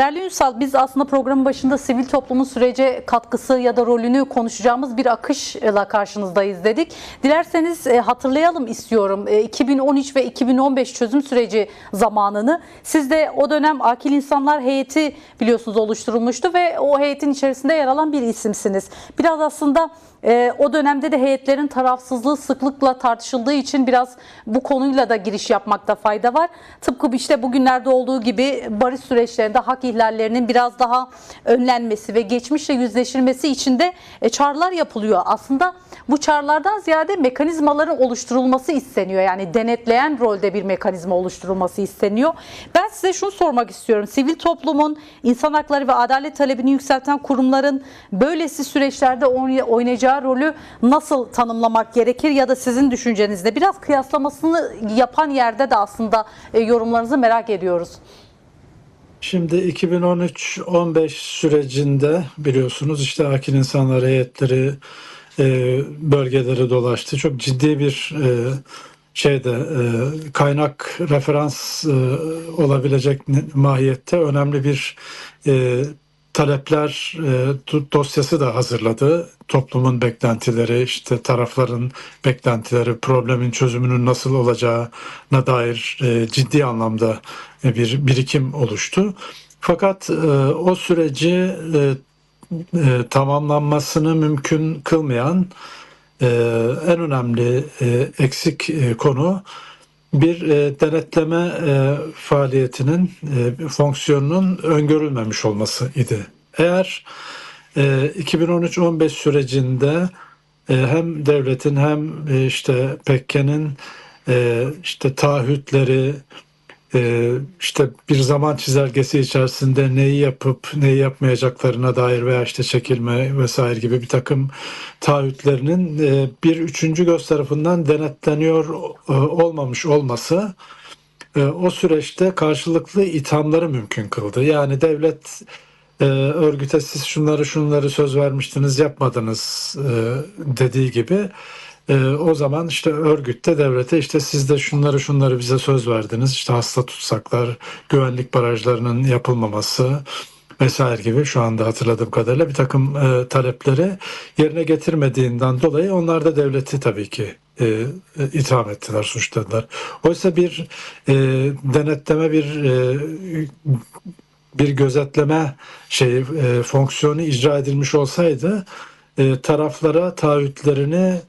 Değerli Ünsal, biz aslında programın başında sivil toplumun sürece katkısı ya da rolünü konuşacağımız bir akışla karşınızdayız dedik. Dilerseniz hatırlayalım istiyorum 2013 ve 2015 çözüm süreci zamanını. Siz de o dönem Akil İnsanlar Heyeti biliyorsunuz oluşturulmuştu ve o heyetin içerisinde yer alan bir isimsiniz. Biraz aslında o dönemde de heyetlerin tarafsızlığı sıklıkla tartışıldığı için biraz bu konuyla da giriş yapmakta fayda var. Tıpkı işte bugünlerde olduğu gibi barış süreçlerinde hak ihlallerinin biraz daha önlenmesi ve geçmişle yüzleşilmesi için de çağrılar yapılıyor. Aslında bu çağrılardan ziyade mekanizmaların oluşturulması isteniyor. Yani denetleyen rolde bir mekanizma oluşturulması isteniyor. Ben size şunu sormak istiyorum. Sivil toplumun insan hakları ve adalet talebini yükselten kurumların böylesi süreçlerde oynayacağı rolü nasıl tanımlamak gerekir ya da sizin düşüncenizde biraz kıyaslamasını yapan yerde de aslında yorumlarınızı merak ediyoruz. Şimdi 2013-15 sürecinde biliyorsunuz işte Akil İnsanlar Heyetleri bölgeleri dolaştı. Çok ciddi bir kaynak referans olabilecek mahiyette önemli bir talepler dosyası da hazırladı. Toplumun beklentileri, işte tarafların beklentileri, problemin çözümünün nasıl olacağına dair ciddi anlamda bir birikim oluştu. Fakat o süreci tamamlanmasını mümkün kılmayan en önemli eksik konu bir denetleme faaliyetinin fonksiyonunun öngörülmemiş olması idi. Eğer 2013-15 sürecinde hem devletin hem işte PKK'nın işte taahhütleri, işte bir zaman çizelgesi içerisinde neyi yapıp neyi yapmayacaklarına dair veya işte çekilme vesaire gibi bir takım taahhütlerinin bir üçüncü göz tarafından denetleniyor olmamış olması o süreçte karşılıklı ithamları mümkün kıldı. Yani devlet örgüte siz şunları söz vermiştiniz yapmadınız dediği gibi o zaman işte örgütte devlete işte siz de şunları bize söz verdiniz. İşte hasta tutsaklar, güvenlik barajlarının yapılmaması vesaire gibi şu anda hatırladığım kadarıyla bir takım talepleri yerine getirmediğinden dolayı onlar da devleti tabii ki itham ettiler, suçladılar. Oysa bir denetleme, bir gözetleme fonksiyonu icra edilmiş olsaydı taraflara taahhütlerini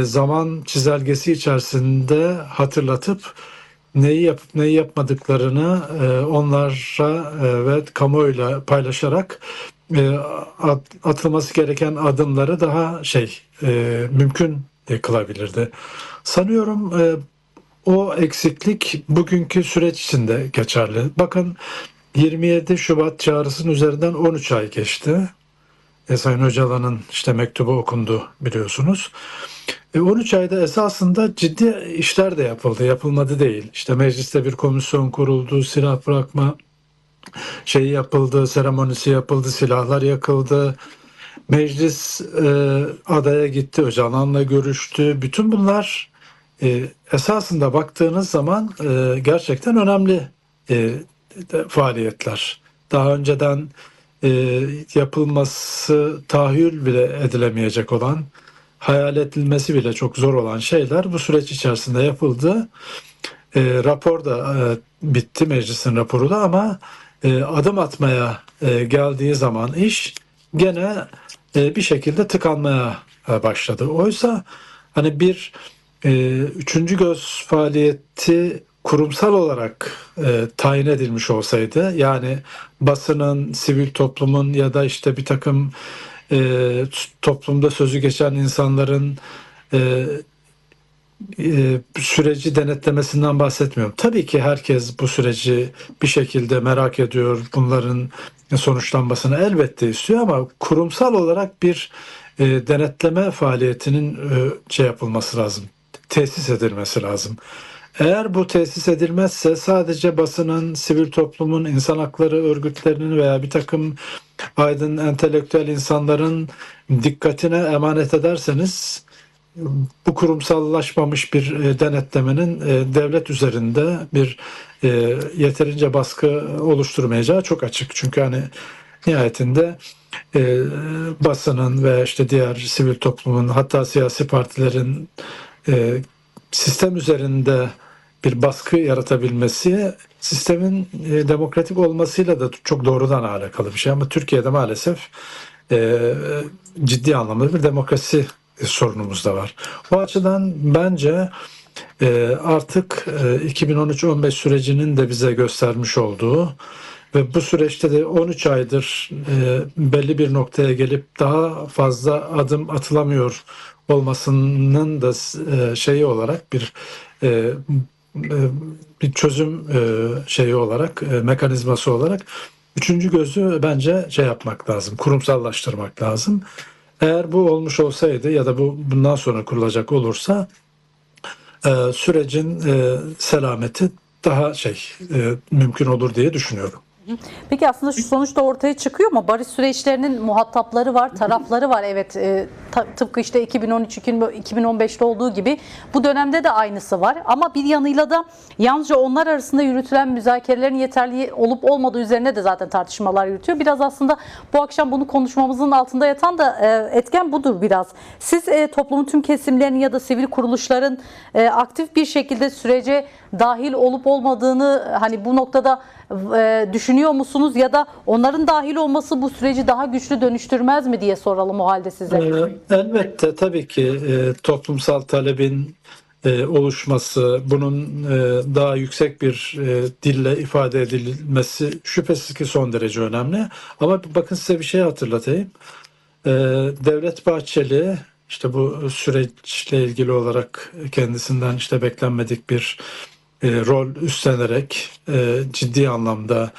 zaman çizelgesi içerisinde hatırlatıp neyi yapıp neyi yapmadıklarını onlara ve kamuoyuyla paylaşarak atılması gereken adımları daha mümkün kılabilirdi. Sanıyorum o eksiklik bugünkü süreç içinde geçerli. Bakın 27 Şubat çağrısının üzerinden 13 ay geçti. Sayın Öcalan'ın işte mektubu okundu biliyorsunuz. 13 ayda esasında ciddi işler de yapıldı, yapılmadı değil. İşte mecliste bir komisyon kuruldu, silah bırakma yapıldı, seremonisi yapıldı, silahlar yakıldı. Meclis adaya gitti, Öcalan'la görüştü. Bütün bunlar esasında baktığınız zaman gerçekten önemli faaliyetler. Daha önceden yapılması tahayyül bile edilemeyecek olan, hayal edilmesi bile çok zor olan şeyler bu süreç içerisinde yapıldı. Rapor da bitti, meclisin raporu da, ama adım atmaya geldiği zaman iş gene bir şekilde tıkanmaya başladı. Oysa hani bir üçüncü göz faaliyeti kurumsal olarak tayin edilmiş olsaydı, yani basının, sivil toplumun ya da işte bir takım toplumda sözü geçen insanların süreci denetlemesinden bahsetmiyorum. Tabii ki herkes bu süreci bir şekilde merak ediyor, bunların sonuçlanmasını elbette istiyor, ama kurumsal olarak bir denetleme faaliyetinin yapılması lazım, tesis edilmesi lazım. Eğer bu tesis edilmezse sadece basının, sivil toplumun, insan hakları örgütlerinin veya bir takım aydın, entelektüel insanların dikkatine emanet ederseniz bu kurumsallaşmamış bir denetlemenin devlet üzerinde bir yeterince baskı oluşturmayacağı çok açık. Çünkü hani nihayetinde e, basının ve işte diğer sivil toplumun, hatta siyasi partilerin e, sistem üzerinde bir baskı yaratabilmesi sistemin demokratik olmasıyla da çok doğrudan alakalı bir şey. Ama Türkiye'de maalesef e, ciddi anlamda bir demokrasi sorunumuz da var. O açıdan bence artık 2013-15 sürecinin de bize göstermiş olduğu ve bu süreçte de 13 aydır belli bir noktaya gelip daha fazla adım atılamıyor olmasının da şeyi olarak e, e, bir çözüm şeyi olarak, mekanizması olarak üçüncü gözü bence şey yapmak lazım, kurumsallaştırmak lazım. Eğer bu olmuş olsaydı ya da bu bundan sonra kurulacak olursa sürecin selameti daha mümkün olur diye düşünüyorum. Peki aslında şu sonuç da ortaya çıkıyor mu? Barış süreçlerinin muhatapları var, tarafları var. Evet, tıpkı işte 2013-2015'te olduğu gibi bu dönemde de aynısı var. Ama bir yanıyla da yalnızca onlar arasında yürütülen müzakerelerin yeterli olup olmadığı üzerine de zaten tartışmalar yürütüyor. Biraz aslında bu akşam bunu konuşmamızın altında yatan da etken budur biraz. Siz toplumun tüm kesimlerinin ya da sivil kuruluşların aktif bir şekilde sürece dahil olup olmadığını hani bu noktada düşünüyor musunuz ya da onların dahil olması bu süreci daha güçlü dönüştürmez mi diye soralım o halde size. Elbette tabii ki toplumsal talebin oluşması, bunun daha yüksek bir dille ifade edilmesi şüphesiz ki son derece önemli. Ama bakın size bir şey hatırlatayım. Devlet Bahçeli işte bu süreçle ilgili olarak kendisinden işte beklenmedik bir rol üstlenerek ciddi anlamda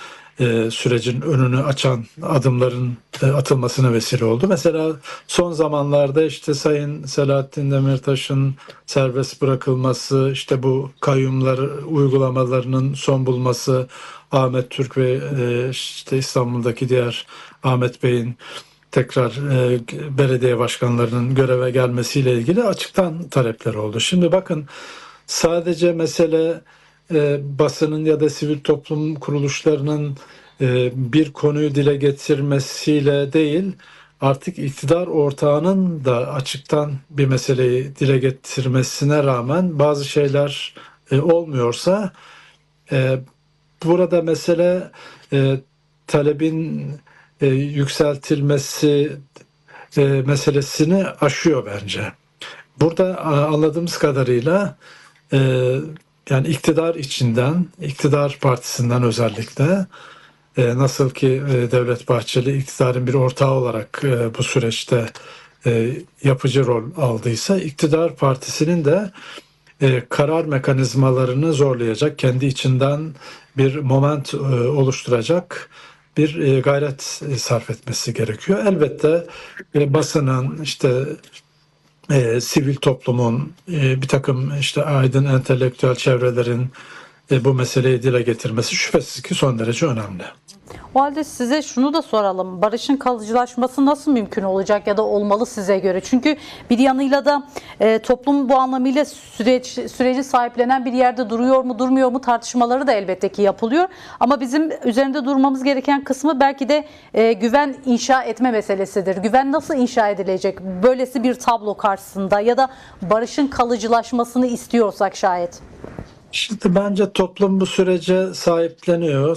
sürecin önünü açan adımların atılmasına vesile oldu. Mesela son zamanlarda işte Sayın Selahattin Demirtaş'ın serbest bırakılması, işte bu kayyumlar uygulamalarının son bulması, Ahmet Türk ve işte İstanbul'daki diğer Ahmet Bey'in tekrar belediye başkanlarının göreve gelmesiyle ilgili açıktan talepler oldu. Şimdi bakın sadece mesele basının ya da sivil toplum kuruluşlarının bir konuyu dile getirmesiyle değil, artık iktidar ortağının da açıktan bir meseleyi dile getirmesine rağmen bazı şeyler olmuyorsa e, burada mesele talebin yükseltilmesi meselesini aşıyor bence. Burada anladığımız kadarıyla e, yani iktidar içinden, iktidar partisinden özellikle nasıl ki Devlet Bahçeli iktidarın bir ortağı olarak bu süreçte yapıcı rol aldıysa, iktidar partisinin de karar mekanizmalarını zorlayacak, kendi içinden bir moment oluşturacak bir gayret sarf etmesi gerekiyor. Elbette basının işte sivil toplumun, bir takım işte aydın entelektüel çevrelerin bu meseleyi dile getirmesi şüphesiz ki son derece önemli. O halde size şunu da soralım. Barışın kalıcılaşması nasıl mümkün olacak ya da olmalı size göre? Çünkü bir yanıyla da toplum bu anlamıyla süreci sahiplenen bir yerde duruyor mu durmuyor mu tartışmaları da elbette ki yapılıyor. Ama bizim üzerinde durmamız gereken kısmı belki de güven inşa etme meselesidir. Güven nasıl inşa edilecek? Böylesi bir tablo karşısında ya da barışın kalıcılaşmasını istiyorsak şayet. Şimdi bence toplum bu sürece sahipleniyor.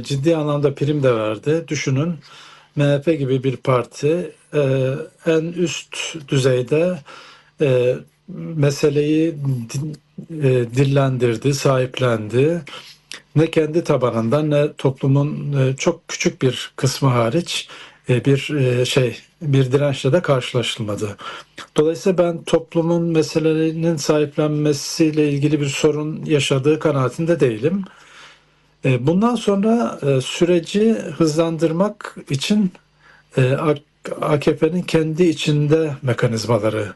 Ciddi anlamda prim de verdi. Düşünün, MHP gibi bir parti en üst düzeyde meseleyi dillendirdi, sahiplendi. Ne kendi tabanından ne toplumun çok küçük bir kısmı hariç bir dirençle de karşılaşılmadı. Dolayısıyla ben toplumun meselelerinin sahiplenmesiyle ilgili bir sorun yaşadığı kanaatinde değilim. Bundan sonra süreci hızlandırmak için AKP'nin kendi içinde mekanizmaları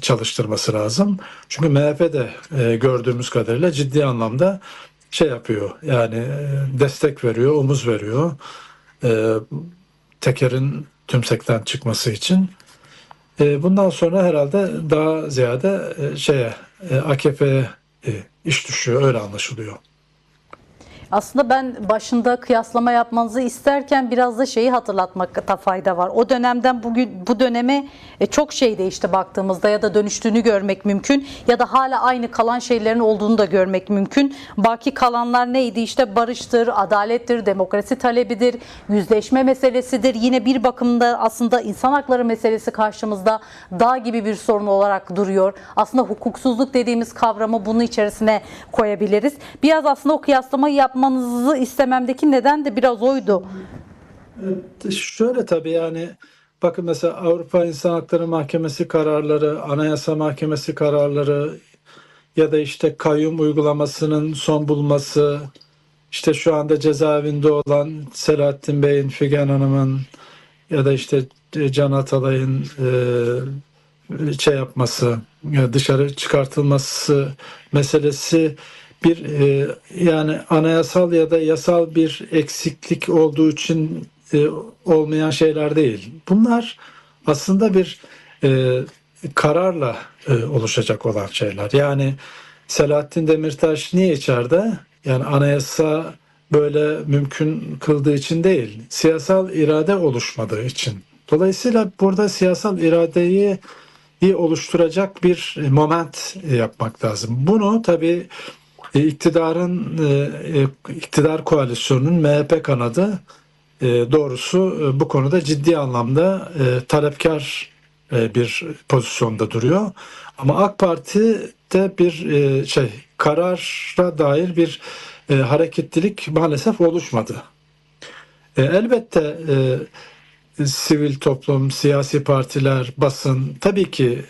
çalıştırması lazım. Çünkü MHP de gördüğümüz kadarıyla ciddi anlamda şey yapıyor. Yani destek veriyor, omuz veriyor. E, Tekerin tümsekten çıkması için. Bundan sonra herhalde daha ziyade AKP'ye iş düşüyor, öyle anlaşılıyor. Aslında ben başında kıyaslama yapmanızı isterken biraz da şeyi hatırlatmakta fayda var. O dönemden bu döneme çok şey değişti baktığımızda, ya da dönüştüğünü görmek mümkün, ya da hala aynı kalan şeylerin olduğunu da görmek mümkün. Baki kalanlar neydi? İşte barıştır, adalettir, demokrasi talebidir, yüzleşme meselesidir. Yine bir bakımda aslında insan hakları meselesi karşımızda dağ gibi bir sorun olarak duruyor. Aslında hukuksuzluk dediğimiz kavramı bunun içerisine koyabiliriz. Biraz aslında o kıyaslamayı yapmanızı istememdeki neden de biraz oydu. Şöyle tabii, yani bakın mesela Avrupa İnsan Hakları Mahkemesi kararları, Anayasa Mahkemesi kararları ya da işte kayyum uygulamasının son bulması, işte şu anda cezaevinde olan Selahattin Bey'in, Figen Hanım'ın ya da işte Can Atalay'ın yapması, dışarı çıkartılması meselesi bir yani anayasal ya da yasal bir eksiklik olduğu için olmayan şeyler değil. Bunlar aslında bir kararla oluşacak olan şeyler. Yani Selahattin Demirtaş niye içeride? Yani anayasa böyle mümkün kıldığı için değil, siyasal irade oluşmadığı için. Dolayısıyla burada siyasal iradeyi oluşturacak bir moment yapmak lazım. Bunu tabii iktidar koalisyonunun MHP kanadı doğrusu bu konuda ciddi anlamda talepkar bir pozisyonda duruyor. Ama AK Parti'de bir karara dair bir hareketlilik maalesef oluşmadı. Elbette sivil toplum, siyasi partiler, basın tabii ki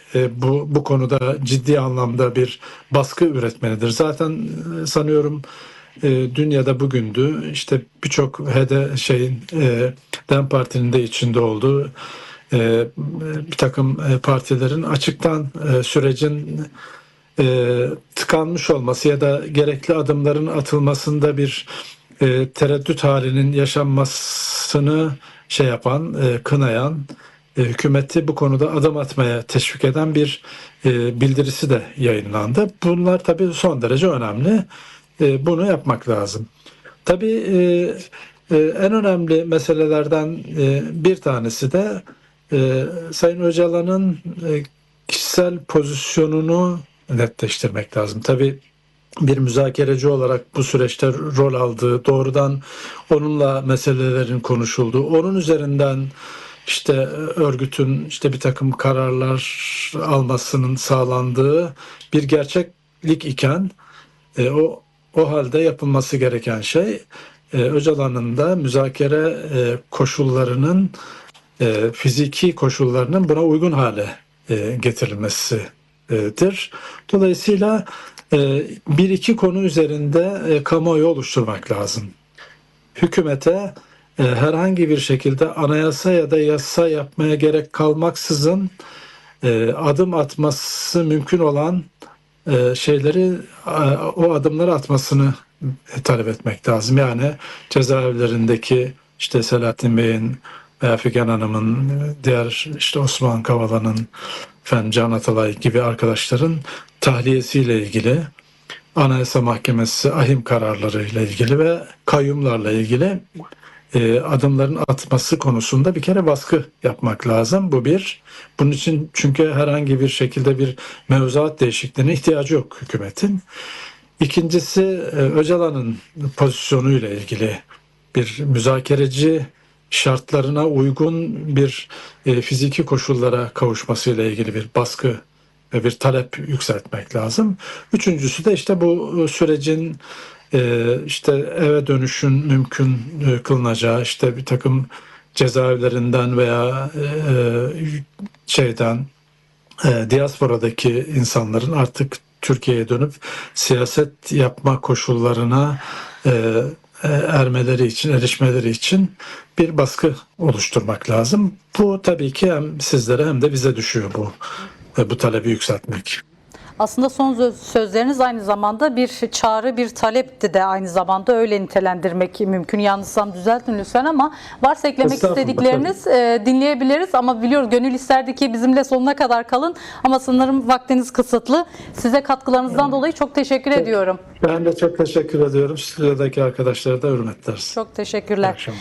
bu konuda ciddi anlamda bir baskı üretmelidir. Zaten sanıyorum dün ya da bugündü işte birçok DEM Parti'nin de içinde olduğu bir takım partilerin açıktan sürecin tıkanmış olması ya da gerekli adımların atılmasında bir tereddüt halinin yaşanmasını kınayan, hükümeti bu konuda adım atmaya teşvik eden bir bildirisi de yayınlandı. Bunlar tabii son derece önemli. Bunu yapmak lazım. Tabii en önemli meselelerden bir tanesi de Sayın Öcalan'ın kişisel pozisyonunu netleştirmek lazım. Tabii bir müzakereci olarak bu süreçte rol aldığı, doğrudan onunla meselelerin konuşulduğu, onun üzerinden işte örgütün işte bir takım kararlar almasının sağlandığı bir gerçeklik iken o halde yapılması gereken şey Öcalan'ın da müzakere koşullarının fiziki koşullarının buna uygun hale getirilmesidir. Dolayısıyla bir iki konu üzerinde kamuoyu oluşturmak lazım. Hükümete herhangi bir şekilde anayasa ya da yasa yapmaya gerek kalmaksızın adım atması mümkün olan şeyleri o adımları atmasını talep etmek lazım. Yani cezaevlerindeki işte Selahattin Bey'in veya Figen Hanım'ın, diğer işte Osman Kavala'nın, Can Atalay gibi arkadaşların tahliyesiyle ilgili, Anayasa Mahkemesi ahim kararlarıyla ilgili ve kayyumlarla ilgili adımların atması konusunda bir kere baskı yapmak lazım. Bu bir. Bunun için çünkü herhangi bir şekilde bir mevzuat değişikliğine ihtiyacı yok hükümetin. İkincisi Öcalan'ın pozisyonuyla ilgili bir müzakereci şartlarına uygun bir fiziki koşullara kavuşmasıyla ilgili bir baskı ve bir talep yükseltmek lazım. Üçüncüsü de işte bu sürecin işte eve dönüşün mümkün kılınacağı, işte bir takım cezaevlerinden veya diasporadaki insanların artık Türkiye'ye dönüp siyaset yapma koşullarına erişmeleri için bir baskı oluşturmak lazım. Bu tabii ki hem sizlere hem de bize düşüyor bu talebi yükseltmek. Aslında son sözleriniz aynı zamanda bir çağrı, bir talepti de aynı zamanda, öyle nitelendirmek mümkün. Yanlışsam düzeltin lütfen, ama varsa eklemek Estağfurullah, istedikleriniz dinleyebiliriz. Ama biliyoruz, gönül isterdi ki bizimle sonuna kadar kalın ama sanırım vaktiniz kısıtlı. Size katkılarınızdan dolayı çok teşekkür ediyorum. Ben de çok teşekkür ediyorum. Stüdyodaki arkadaşlara da hürmetler. Çok İyi teşekkürler. akşamlar.